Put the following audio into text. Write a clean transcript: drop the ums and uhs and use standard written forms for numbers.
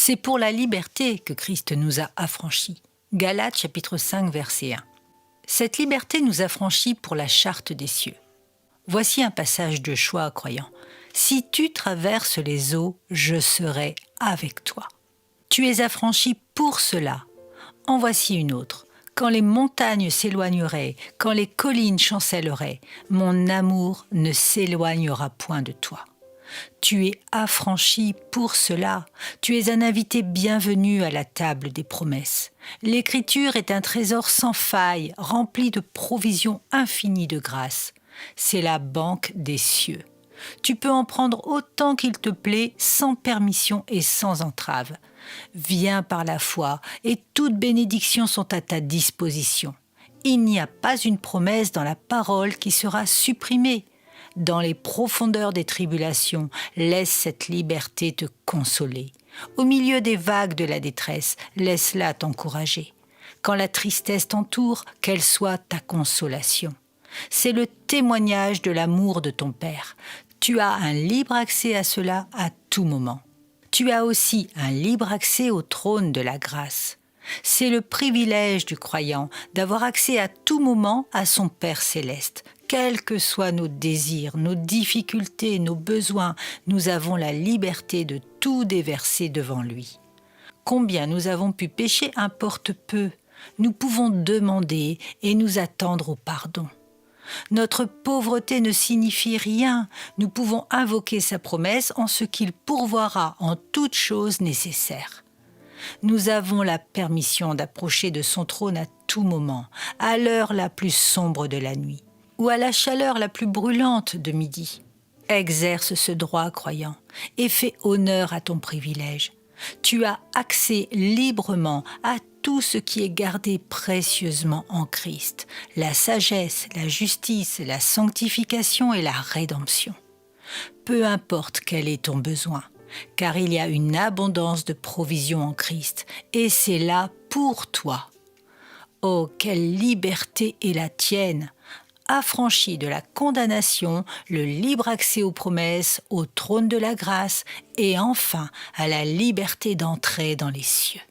C'est pour la liberté que Christ nous a affranchis. Galates chapitre 5 verset 1. Cette liberté nous affranchit pour la charte des cieux. Voici un passage de choix croyant. Si tu traverses les eaux, je serai avec toi. Tu es affranchi pour cela. En voici une autre. Quand les montagnes s'éloigneraient, quand les collines chancelleraient, mon amour ne s'éloignera point de toi. Tu es affranchi pour cela. Tu es un invité bienvenu à la table des promesses. L'Écriture est un trésor sans faille, rempli de provisions infinies de grâce. C'est la banque des cieux. Tu peux en prendre autant qu'il te plaît, sans permission et sans entrave. Viens par la foi, et toutes bénédictions sont à ta disposition. Il n'y a pas une promesse dans la parole qui sera supprimée. Dans les profondeurs des tribulations, laisse cette liberté te consoler. Au milieu des vagues de la détresse, laisse-la t'encourager. Quand la tristesse t'entoure, qu'elle soit ta consolation. C'est le témoignage de l'amour de ton Père. Tu as un libre accès à cela à tout moment. Tu as aussi un libre accès au trône de la grâce. C'est le privilège du croyant d'avoir accès à tout moment à son Père céleste. Quels que soient nos désirs, nos difficultés, nos besoins, nous avons la liberté de tout déverser devant lui. Combien nous avons pu pécher importe peu. Nous pouvons demander et nous attendre au pardon. Notre pauvreté ne signifie rien. Nous pouvons invoquer sa promesse en ce qu'il pourvoira en toutes choses nécessaires. Nous avons la permission d'approcher de son trône à tout moment, à l'heure la plus sombre de la nuit, ou à la chaleur la plus brûlante de midi. Exerce ce droit, croyant, et fais honneur à ton privilège. Tu as accès librement à tout ce qui est gardé précieusement en Christ, la sagesse, la justice, la sanctification et la rédemption. Peu importe quel est ton besoin, car il y a une abondance de provisions en Christ, et c'est là pour toi. Oh, quelle liberté est la tienne! Affranchi de la condamnation, le libre accès aux promesses, au trône de la grâce, et enfin à la liberté d'entrer dans les cieux.